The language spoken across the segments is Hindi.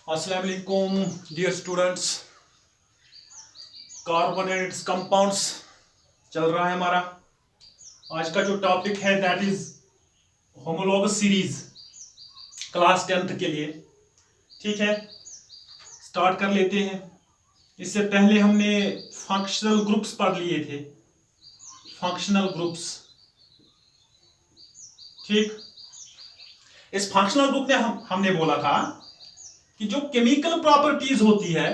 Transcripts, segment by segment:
अस्सलाम वालेकुम dear students. Carbon and its compounds चल रहा है हमारा। आज का जो टॉपिक है that is homologous series class 10th के लिए। ठीक है, स्टार्ट कर लेते हैं। इससे पहले हमने फंक्शनल ग्रुप्स पढ़ लिए थे। फंक्शनल ग्रुप्स, ठीक। इस फंक्शनल ग्रुप में हमने बोला था कि जो केमिकल प्रॉपर्टीज होती है,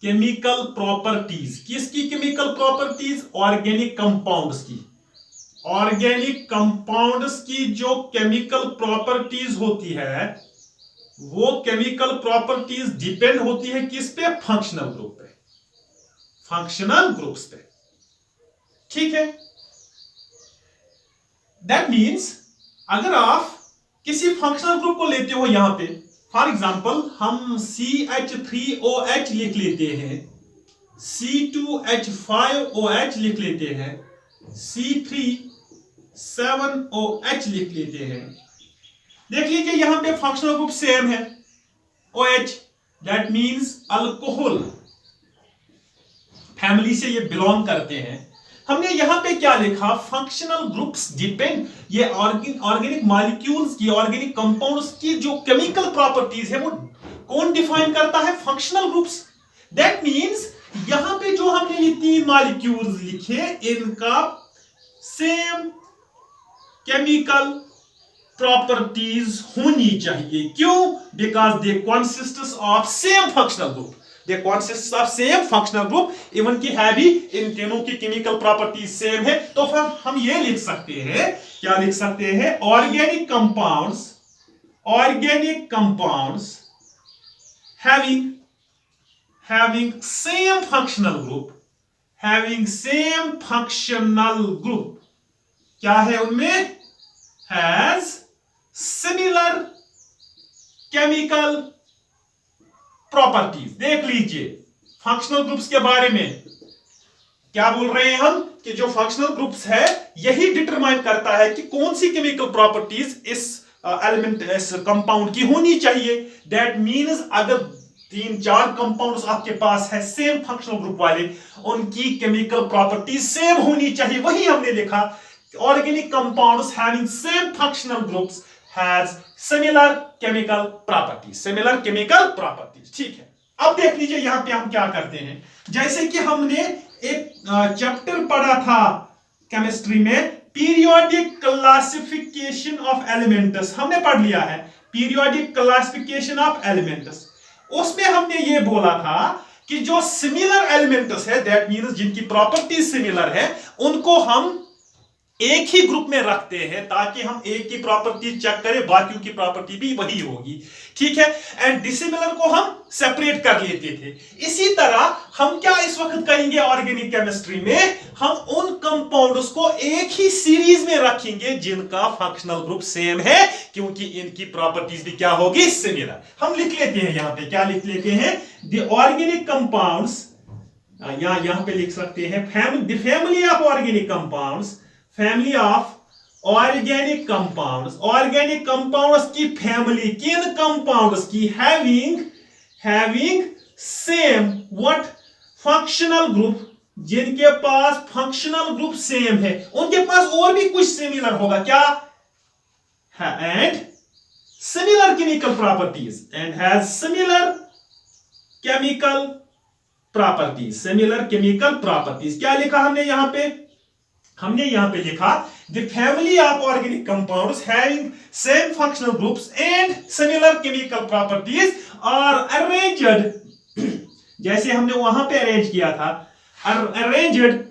केमिकल प्रॉपर्टीज किसकी? केमिकल प्रॉपर्टीज ऑर्गेनिक कंपाउंड्स की। ऑर्गेनिक कंपाउंड्स की जो केमिकल प्रॉपर्टीज होती है वो केमिकल प्रॉपर्टीज डिपेंड होती है किस पे? फंक्शनल ग्रुप पे, फंक्शनल ग्रुप्स पे। ठीक है, दैट मीन्स अगर आप किसी फंक्शनल ग्रुप को लेते हो, यहां पे फॉर एग्जाम्पल हम CH3OH लिख लेते हैं, C2H5OH लिख लेते हैं, C3 7OH लिख लेते हैं। देख लीजिए यहां पे फंक्शनल ग्रुप सेम है, OH, that means alcohol family से ये बिलोंग करते हैं। हमने यहां पे क्या लिखा? फंक्शनल ग्रुप्स डिपेंड, ये ऑर्गेनिक मॉलिक्यूल्स की, ऑर्गेनिक कंपाउंड्स की जो केमिकल प्रॉपर्टीज है वो कौन डिफाइन करता है? Functional groups. दैट मींस यहां पे जो हमने ये तीन मॉलिक्यूल्स लिखे इनका सेम केमिकल प्रॉपर्टीज होनी चाहिए। क्यों? Because they consist of same functional group, they consist of same functional group, even की है भी इन तीनों की केमिकल प्रॉपर्टीज सेम है। तो फिर हम ये लिख सकते हैं, क्या लिख सकते हैं? Organic compounds having same functional group, क्या है उनमें? has similar chemical properties. देख लीजिए फंक्शनल ग्रुप्स के बारे में क्या बोल रहे हैं हम कि जो फंक्शनल ग्रुप्स है यही डिटरमाइन करता है कि कौन सी केमिकल प्रॉपर्टीज इस एलिमेंट, इस कंपाउंड की होनी चाहिए। दैट मींस अगर 3-4 कंपाउंड्स आपके पास है सेम फंक्शनल ग्रुप वाले, उनकी केमिकल प्रॉपर्टीज सेम होनी चाहिए। वही हमने लिखा, organic compounds having same functional groups has similar chemical properties, ठीक है। अब देख लीजिए यहां पे हम क्या करते हैं, जैसे कि हमने एक चैप्टर पढ़ा था केमिस्ट्री में, पीरियोडिक क्लासिफिकेशन ऑफ एलिमेंट्स, हमने पढ़ लिया है पीरियोडिक क्लासिफिकेशन ऑफ एलिमेंट्स। उसमें हमने ये बोला था कि जो सिमिलर एलिमेंट्स है, दैट मींस जिनकी प्रॉपर्टीज सिमिलर है, उनको हम एक ही ग्रुप में रखते हैं ताकि हम एक की प्रॉपर्टी चेक करें, बाकियों की प्रॉपर्टी भी वही होगी। ठीक है, एंड डिसिमिलर को हम सेपरेट कर लेते थे। इसी तरह हम क्या इस वक्त करेंगे ऑर्गेनिक केमिस्ट्री में? हम उन कंपाउंड्स को एक ही सीरीज में रखेंगे जिनका फंक्शनल ग्रुप सेम है, क्योंकि इनकी प्रॉपर्टीज भी क्या होगी? सिमिलर। हम लिख लेते हैं यहां पे, क्या लिख लेते हैं? द ऑर्गेनिक कंपाउंड्स, यहां पे लिख सकते हैं the family of organic compounds, family of organic compounds की फैमिली, किन कंपाउंड्स की? Having same what? Functional group, जिनके पास फंक्शनल ग्रुप सेम है। उनके पास और भी कुछ सिमिलर होगा, क्या? And similar chemical properties, and has similar chemical properties. क्या लिखा हमने यहां पे? हमने यहां पे लिखा the family of organic compounds having same functional groups and similar chemical properties are arranged, जैसे हमने वहां पे अरेंज किया था, arranged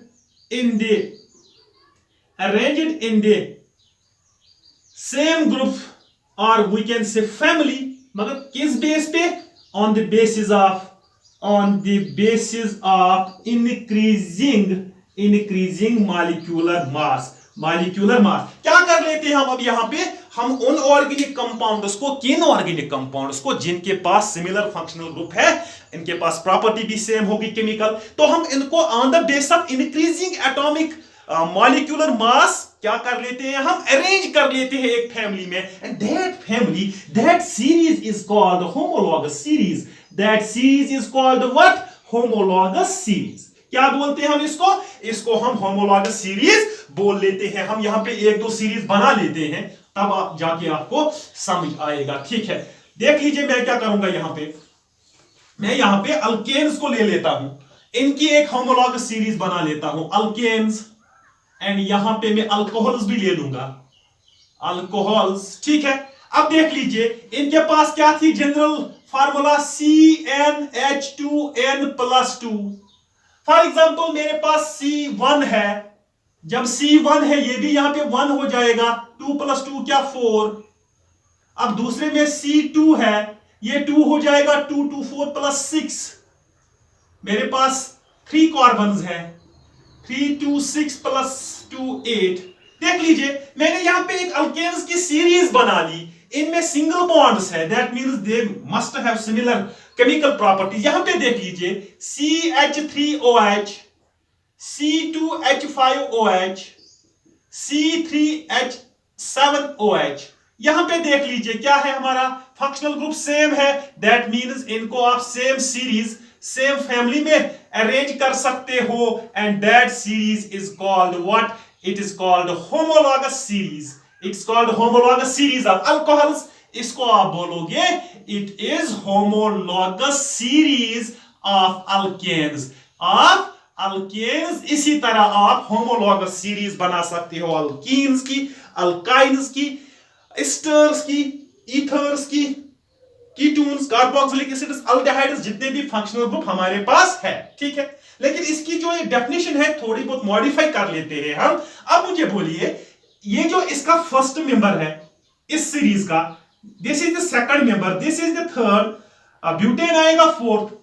in the same group, और वी कैन से फैमिली, मगर किस बेस पे? On the basis of increasing molecular mass. क्या कर लेते हैं हम अब यहां पे? हम उन ऑर्गेनिक कंपाउंड्स को, किन ऑर्गेनिक कंपाउंड्स को जिनके पास सिमिलर फंक्शनल ग्रुप है, इनके पास प्रॉपर्टी भी सेम होगी केमिकल, तो हम इनको on the base of increasing atomic molecular mass क्या कर लेते हैं, हम अरेंज कर लेते हैं एक फैमिली में, and that family, that series is called homologous series. That series is called what, homologous series. क्या बोलते हैं हम इसको हम होमोलॉगस सीरीज बोल लेते हैं. हम यहां पे एक दो सीरीज बना लेते हैं, तब आप जाके आपको समझ आएगा. ठीक है, देख लीजिए मैं क्या करूंगा, मैं यहां पे अल्केन्स को ले लेता हूं, इनकी एक होमोलॉगस सीरीज बना लेता हूं, अल्केन्स, एंड यहां पे मैं अल्कोहल्स भी ले लूंगा, अल्कोहल्स. ठीक है, अब देख लीजिए इनके पास क्या थी general formula, CnH2n+2. For example मेरे पास C1 है, जब C1 है ये भी यहां पे 1 हो जाएगा, 2 + 2 क्या 4. अब दूसरे में C2 है, ये 2 हो जाएगा, 2 2 4 + 6. मेरे पास 3 कार्बन्स है, 3 2 6 + 2 8. देख लीजिए मैंने यहां पे एक अल्केन्स की सीरीज बना ली, इनमें सिंगल बॉन्ड्स है, that means they must have similar chemical properties. यहां पे देख लीजिए CH3OH, C2H5OH, C3H7OH. यहां पे देख लीजिए क्या है, हमारा फंक्शनल ग्रुप सेम है, दैट मींस इनको आप सेम सीरीज, सेम फैमिली में अरेंज कर सकते हो, and that series is called what, it is called homologous series. It's called homologous series of alcohols. इसको आप बोलोगे it is homologous series of alkanes. आप अल्केन्स इसी तरह आप होमोलॉगस सीरीज बना सकते हो, अल्कीन्स की, अल्काइन्स की, एस्टर्स की, ईथर्स की, कीटोन्स, कार्बोक्सिलिक एसिड्स, अल्डिहाइड्स, जितने भी फंक्शनल ग्रुप हमारे पास है. ठीक है, लेकिन इसकी जो डेफिनेशन है थोड़ी बहुत मॉडिफाई कर लेते हैं हम. अब मुझे बोलिए, ये जो इसका फर्स्ट मेंबर है इस सीरीज का, this is the second member, this is the third, butane आएगा फोर्थ.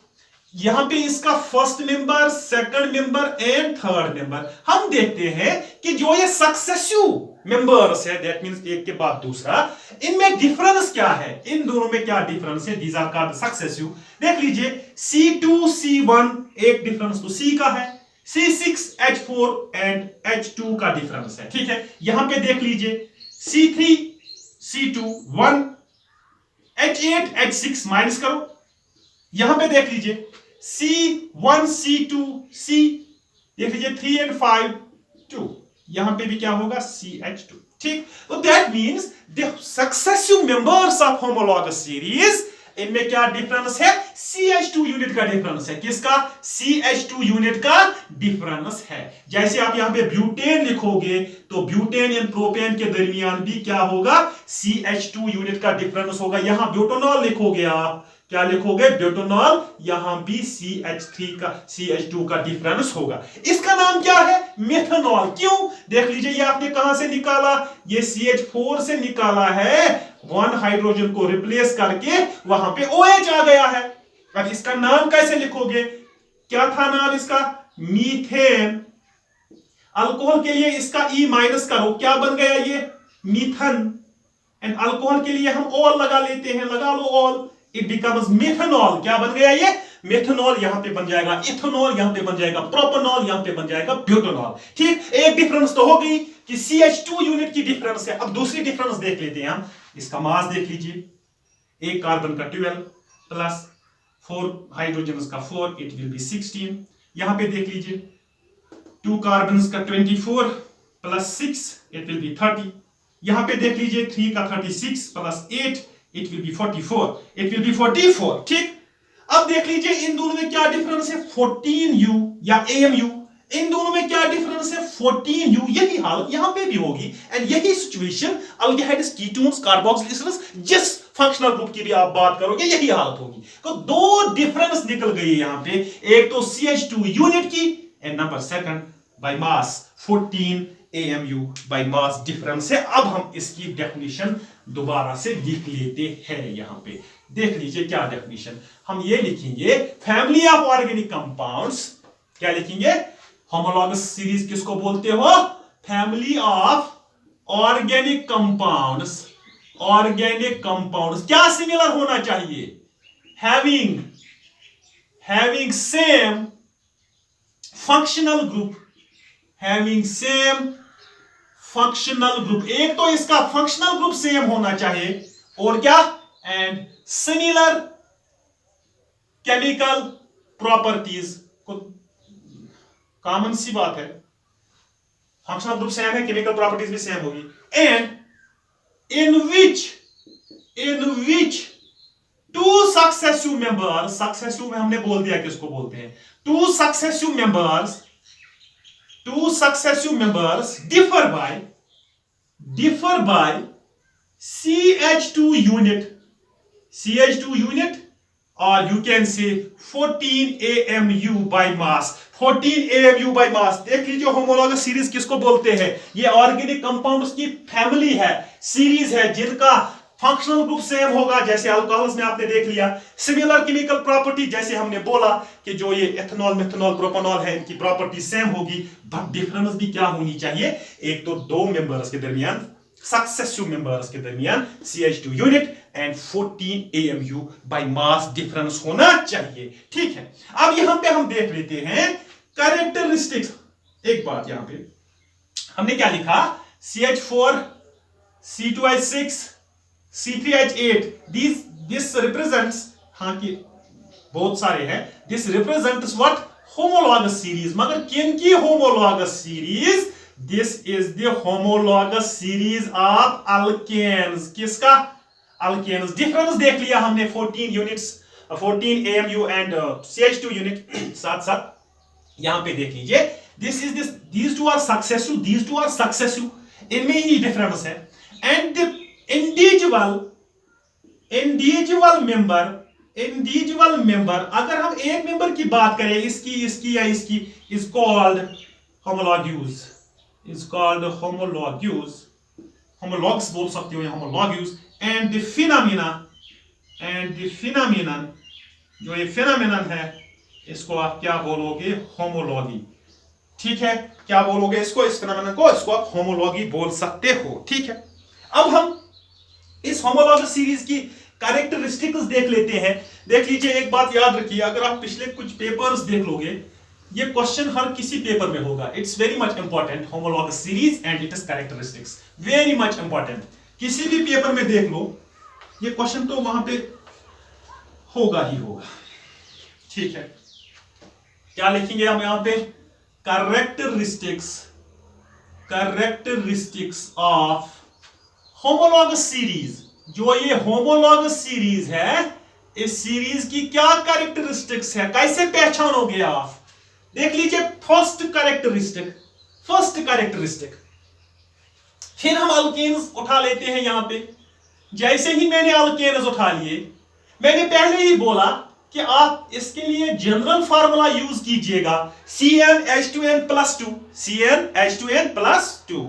यहां पे इसका first member, second member and third member. हम देखते हैं कि जो ये सक्सेसिव मेंबर्स है, दैट मींस एक के बाद दूसरा, इनमें डिफरेंस क्या है, इन दोनों में क्या डिफरेंस है, दीज आर कॉल्ड सक्सेसिव. देख लीजिए C2 C1 एक डिफरेंस तो C का है, C6 H4 एंड H2 का डिफरेंस है. ठीक है, यहां पे देख लीजिए C3 C2 1, H8 H6 minus करो. यहां पे देख लीजिए C1 C2 C, देख लीजिए 3 and 5 2, यहां पे भी क्या होगा CH2. ठीक, तो that means the successive members of homologous series, इनमें क्या डिफरेंस है, CH2 यूनिट का डिफरेंस है. किसका, CH2 यूनिट का डिफरेंस है. जैसे आप यहां पे ब्यूटेन लिखोगे तो ब्यूटेन एंड प्रोपेन के दरमियान भी क्या होगा, CH2 यूनिट का डिफरेंस होगा. यहां ब्यूटेनॉल लिखोगे, आप क्या लिखोगे, ब्यूटेनॉल, यहां भी CH2 का डिफरेंस होगा. इसका नाम क्या है, मेथनॉल. क्यों, देख लीजिए ये आपने कहां से निकाला, ये CH4 से निकाला है, 1 हाइड्रोजन को रिप्लेस करके वहां पे OH आ गया है. अब इसका नाम कैसे लिखोगे, क्या था नाम इसका, मीथेन. अल्कोहल के लिए इसका E माइनस करो, क्या बन गया ये, मीथन. एंड अल्कोहल के लिए हम ऑल लगा लेते हैं, लगा लो ऑल, इट बिकम्स मेथनॉल. क्या बन गया ये, मेथनॉल. यहां पे बन जाएगा इथेनॉल, यहां पे बन जाएगा प्रोपेनॉल, यहां पे बन जाएगा ब्यूटेनॉल. ठीक, एक डिफरेंस तो हो गई कि CH2 यूनिट की डिफरेंस है. अब दूसरी डिफरेंस देख लेते हैं हम. इसका मास देख लीजिए, एक कार्बन का 12 प्लस 4 हाइड्रोजन का 4, इट विल बी 16. यहां पे देख लीजिए 2 कार्बन का 24 प्लस 6, इट विल बी 30. यहां पे देख लीजिए 3 का 36 plus 8, it will be 44, it will be 44. ठीक, अब देख लीजिए इन दोनों में क्या डिफरेंस है, 14U या AMU. इन दोनों में क्या डिफरेंस है, 14U. यही हालत यहां पे भी होगी, एंड यही situation aldehydes, ketones, carboxylic acids, जिस फंक्शनल ग्रुप की भी आप बात करोगे यही हालत होगी. तो दो डिफरेंस निकल गई यहां पे, एक तो CH2 यूनिट की, and number second by mass 14 AMU by mass difference है. अब हम इसकी डेफिनेशन दोबारा से लिख लेते हैं. यहां पे देख लीजिए क्या डेफिनेशन, हम ये लिखेंगे, फैमिली ऑफ ऑर्गेनिक कंपाउंड्स, क्या लिखेंगे, होमोलॉगस सीरीज किसको बोलते हो, family of organic compounds. Organic compounds क्या सिमिलर होना चाहिए, having same functional group, having same functional group, एक तो इसका फंक्शनल ग्रुप सेम होना चाहिए और क्या, and similar chemical properties. Common सी बात है, फंक्शनल ग्रुप सेम है, केमिकल प्रॉपर्टीज भी सेम होगी। And in which two successive members, successive में हमने बोल दिया किसको बोलते हैं, two successive members differ by CH2 unit, or you can say 14 AMU by mass। 14 AMU by mass, देख लीजिए होमोलॉगस सीरीज किसको बोलते हैं, ये ऑर्गेनिक कंपाउंड्स की फैमिली है, सीरीज है जिनका फंक्शनल ग्रुप सेम होगा, जैसे अल्कोहल्स में आपने देख लिया। सिमिलर केमिकल प्रॉपर्टी, जैसे हमने बोला कि जो ये एथेनॉल, मिथेनॉल, प्रोपेनॉल है, इनकी प्रॉपर्टी सेम होगी, बट डिफरेंस भी क्या होनी चाहिए, एक तो दो मेंबर्स के दरमियान, सक्सेसिव मेंबर्स के दरमियान CH2 unit and 14 AMU by mass difference होना चाहिए। ठीक है, अब यहां पे हम देख लेते हैं कैरेक्टरिस्टिक्स। एक बात यहां पे हमने क्या लिखा, CH4, C2H6, C3H8, this represents, हाँ कि बहुत सारे हैं, this represents what, homologous series। मगर किन की homologous series, this is the homologous series of alkanes। किसका, alkanes। डिफरेंस देख लिया हमने, 14 units, 14 AMU and CH2 unit. साथ साथ यहां पे देख लीजिए, these two are successive, इनमें ही डिफरेंस है। एंड इंडिविजुअल मेंबर, अगर हम एक मेंबर की बात करें, इसकी या इसकी, is called homologues बोल सकते हो, homologues। and the phenomenon, जो ये phenomenon है, इसको आप क्या बोलोगे, होमोलॉगी। ठीक है, क्या बोलोगे इसको, इस phenomenon को, इसको आप होमोलॉगी बोल सकते हो। ठीक है, अब हम इस होमोलॉगस सीरीज की कैरेक्टरिस्टिक्स देख लेते हैं। देख लीजिए, एक बात याद रखिए, अगर आप पिछले कुछ पेपर्स देख लोगे, ये क्वेश्चन हर किसी पेपर में होगा। It's very much important, homologous series and it's characteristics, very much important. किसी भी पेपर में देख लो, ये क्वेश्चन तो वहां पे होगा ही होगा। ठीक है, क्या लिखेंगे हम यहां पे, कैरेक्टरिस्टिक्स ऑफ होमोलॉगस सीरीज। जो ये होमोलॉगस सीरीज है, इस सीरीज की क्या कैरेक्टरिस्टिक्स है, कैसे पहचानोगे आप। देख लीजिए, फर्स्ट कैरेक्टरिस्टिक, फिर हम अल्केन्स उठा लेते हैं यहां पे। जैसे ही मैंने अल्केन्स उठा लिए, मैंने पहले ही बोला कि आप इसके लिए जनरल फार्मूला यूज कीजिएगा, CnH2n+2।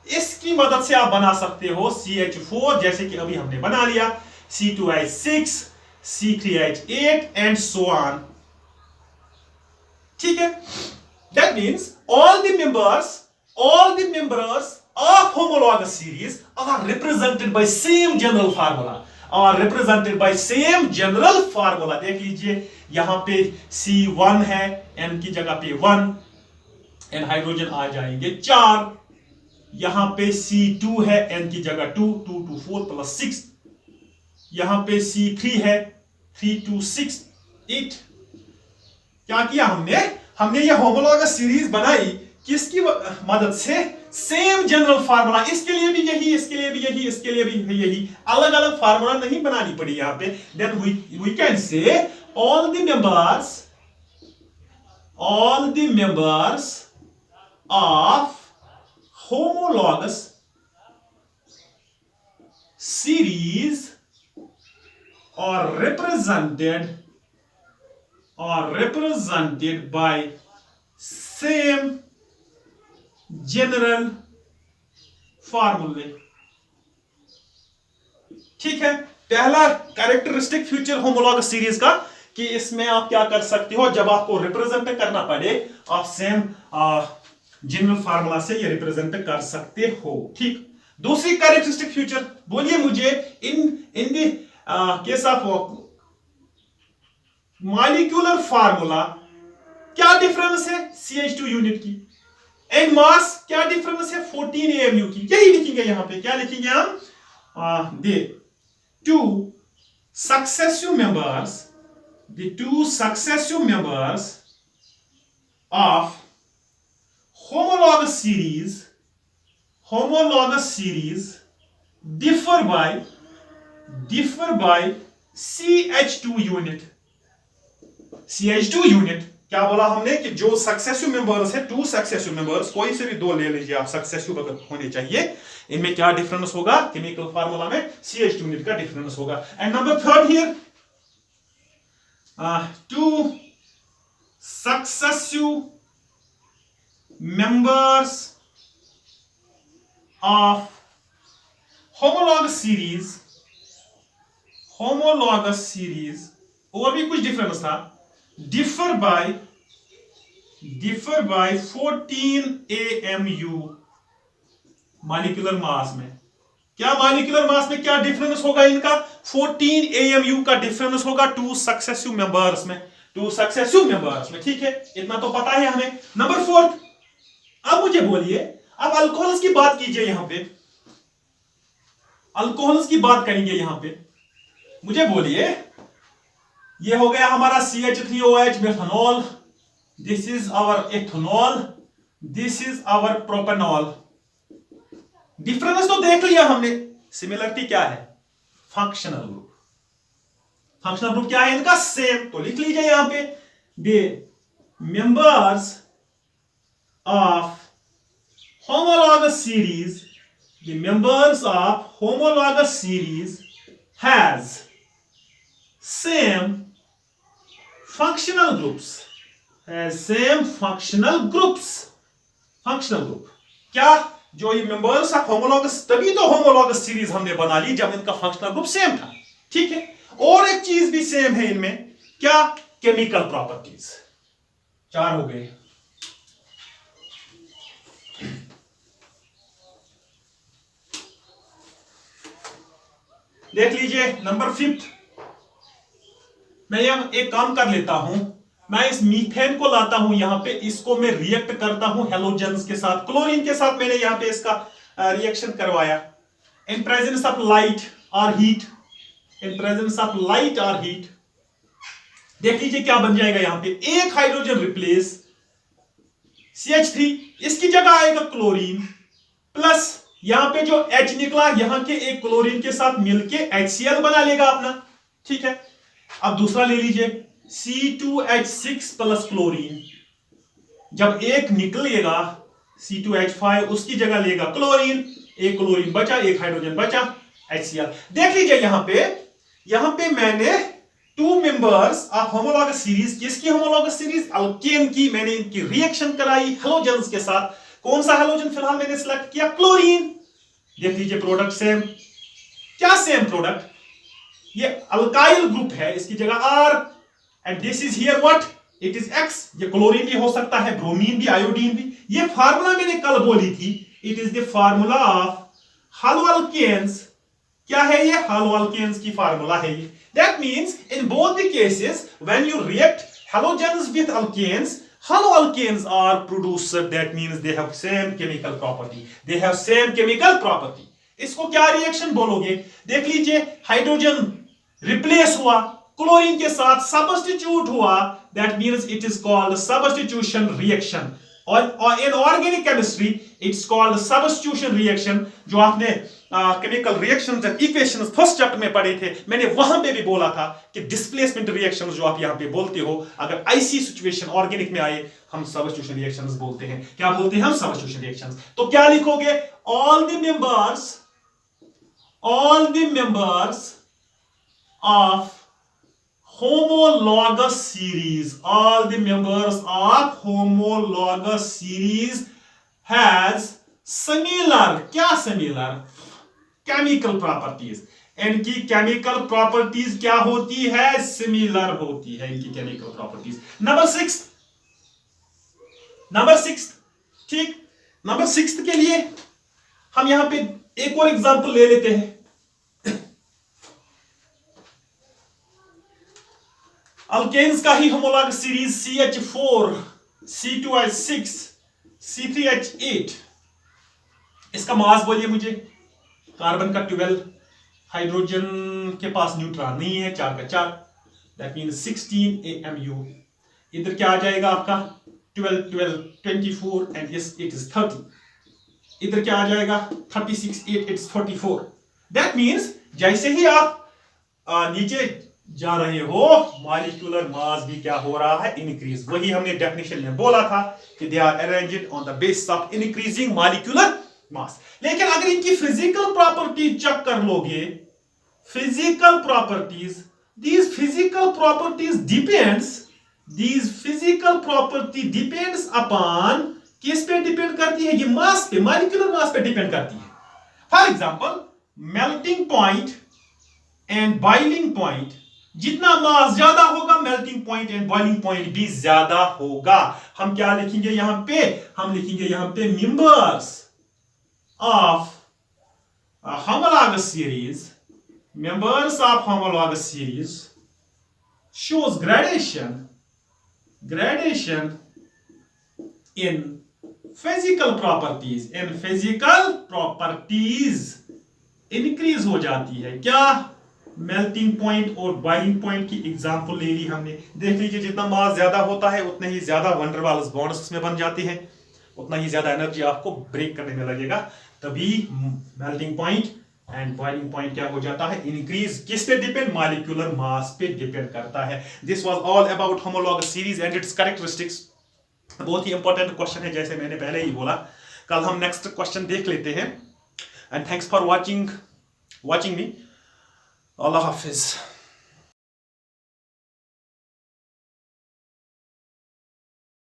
इसकी मदद से आप बना सकते हो CH4, जैसे कि अभी हमने बना लिया, C2H6, C3H8 and so on. ठीक है, that means all the members of homologous series are represented by same general formula। देख लीजिए, यहां पे C1 है, N की जगह पे 1, एन हाइड्रोजन आ जाएंगे 4। यहां पे C2 है, N की जगह 2, 2 2 4 प्लस 6। यहां पे C3 है, 3 2 6 8। क्या किया हमने ये होमोलॉगस सीरीज बनाई किसकी मदद से, सेम जनरल फार्मूला। इसके लिए भी यही, इसके लिए भी यही, इसके लिए भी यही, अलग अलग फार्मूला नहीं बनानी पड़ी यहां पे। Then we can say all the members of homologous series are represented by same general formula। ठीक है, पहला कैरेक्टरिस्टिक फ्यूचर होमोलॉगस सीरीज का, कि इसमें आप क्या कर सकते हो, जब आपको रिप्रेजेंट करना पड़े, आप सेम जनरल फार्मूला से ये रिप्रेजेंट कर सकते हो। ठीक, दूसरी कैरेक्टरिस्टिक फ्यूचर बोलिए मुझे, in the case of molecular formula क्या डिफरेंस है CH2 यूनिट की, एंड मास क्या डिफरेंस है 14 AMU की, यही लिखेंगे यहां पे, क्या लिखेंगे हम, the two successive members, the two successive members of homologous series differ by CH2 unit. CH2 unit क्या बोला हमने कि जो सक्सेसिव मेंबर्स है, टू सक्सेसिव मेंबर्स, कोई से भी दो ले लीजिए आप, सक्सेसिव अगर होने चाहिए, इनमें क्या डिफरेंस होगा, केमिकल फार्मूला में CH2 यूनिट का डिफरेंस होगा. And number third here, two successive members of homologous series और भी कुछ डिफरेंस था, differ by 14 AMU molecular mass में. क्या मॉलिक्यूलर मास में क्या डिफरेंस होगा इनका, 14 AMU का डिफरेंस होगा टू सक्सेसिव मेंबर्स में, ठीक है, इतना तो पता है हमें. नंबर फोर्थ, अब मुझे बोलिए, अब अल्कोहल्स की बात कीजिए, यहां पे अल्कोहल्स की बात करेंगे यहां पे. मुझे बोलिए, ये हो गया हमारा CH3OH methanol, this is our ethanol, this is our propanol. Difference तो देख लिया हमने, सिमिलरिटी क्या है, फंक्शनल ग्रुप क्या है इनका, सेम. तो लिख लीजिए यहां पे, the members of homologous series has same functional groups, क्या, जो ये मेंबर्स ऑफ होमोलॉगस, तभी तो होमोलॉगस सीरीज हमने बना ली जब इनका फंक्शनल ग्रुप सेम था, ठीक है. और एक चीज भी सेम है इनमें, क्या, केमिकल प्रॉपर्टीज. 4 हो गए. देख लीजिए नंबर 5. मैं यहां एक काम कर लेता हूं, मैं इस मीथेन को लाता हूं यहां पे, इसको मैं रिएक्ट करता हूं हेलोजेंस के साथ, क्लोरीन के साथ मैंने यहां पे इसका रिएक्शन करवाया. इन प्रेजेंस ऑफ लाइट और हीट, देख लीजिए क्या बन जाएगा यहां पे, एक हाइड्रोजन रिप्लेस CH3, इसकी जगह आएगा क्लोरीन, प्लस यहां पे जो H निकला यहां के एक क्लोरीन के साथ मिलके HCl बना लेगा अपना, ठीक है. अब दूसरा ले लीजिए, C2H6 प्लस क्लोरीन, जब एक निकलेगा C2H5 उसकी जगह लेगा क्लोरीन, एक क्लोरीन बचा, एक हाइड्रोजन बचा, HCl. देख लीजिए यहां पे मैंने two members of homologous series, किसकी होमोलॉगस सीरीज, अल्केन की, मैंने इनकी रिएक्शन कराई हेलोजेंस के साथ. कौन सा हेलोजन फिलहाल मैंने सिलेक्ट किया, क्लोरीन. देख लीजिए प्रोडक्ट सेम, क्या सेम प्रोडक्ट, ये अल्काइल ग्रुप है, इसकी जगह R, and this is here what, it is X. ये क्लोरीन भी हो सकता है, ब्रोमीन भी, आयोडीन भी. ये फार्मूला मैंने कल बोली थी, it is the formula of haloalkanes. क्या है ये, हालोअल्केन्स की फार्मूला है ये. That means in both the cases when you react halogens with alkanes, haloalkanes are produced. That means they have same chemical property. इसको क्या रिएक्शन बोलोगे, देख लीजिए, हाइड्रोजन रिप्लेस हुआ, क्लोरीन के साथ सब्स्टिट्यूट हुआ, that means it is called substitution reaction. और in organic chemistry it's called substitution reaction. जो आपने chemical reactions and equations first chapter में पढ़े थे, मैंने वहां पे भी बोला था कि डिस्प्लेसमेंट रिएक्शंस जो आप यहां पे बोलते हो, अगर ऐसी सिचुएशन ऑर्गेनिक में आए, हम सब्स्टिट्यूशन रिएक्शंस बोलते हैं. क्या बोलते हैं हम, सब्स्टिट्यूशन रिएक्शंस. तो क्या लिखोगे, all the members of homologous series, all the members of homologous series has similar, क्या similar, chemical properties. इनकी chemical properties क्या होती है, similar होती है इनकी chemical properties. नंबर सिक्स, ठीक, नंबर 6 के लिए हम यहां पे एक और एग्जांपल ले लेते हैं. अल्केन्स का ही homologous series CH4, C2H6, C3H8, इसका मास बोलिए मुझे। कार्बन का 12, हाइड्रोजन के पास न्यूट्रॉन नहीं है, 4 का 4, दैट मीन्स 16 AMU। इधर क्या आ जाएगा आपका 12 12 24 एंड इट इज 30। इधर क्या आ जाएगा 36 8 इट्स 44। दैट मीन्स जैसे ही आप नीचे जा रहे हो मॉलिक्यूलर मास भी क्या हो रहा है, इंक्रीज। वही हमने डेफिनेशन में बोला था कि they are arranged on the basis of increasing molecular mass. लेकिन अगर इनकी फिजिकल प्रॉपर्टीज चेक कर लोगे, physical properties, these physical properties depends upon किस पे डिपेंड करती है, ये मास पे, मॉलिक्यूलर मास पे डिपेंड करती है। For example melting point and boiling point, जितना मास ज्यादा होगा melting point and boiling point भी ज्यादा होगा। हम क्या लिखेंगे यहां पे, हम लिखेंगे यहां पे members of homologous series, members of homologous series shows gradation in physical properties, increase हो जाती है। क्या, मेल्टिंग पॉइंट और बॉइलिंग पॉइंट की एग्जांपल ले ली हमने। देख लीजिए जितना मास ज्यादा होता है उतने ही ज्यादा वन डर वाल्स बॉन्ड्स उसमें बन जाते हैं, उतना ही ज्यादा एनर्जी आपको ब्रेक करने में लगेगा। तभी melting point and boiling point क्या हो जाता है, इंक्रीज। किस पे डिपेंड, मॉलिक्यूलर मास पे डिपेंड करता है। This was all about homologous series and it's characteristics. बहुत ही इंपॉर्टेंट क्वेश्चन है, जैसे मैंने पहले ही बोला। कल हम नेक्स्ट क्वेश्चन देख लेते हैं। And thanks for watching me. Allah Hafiz.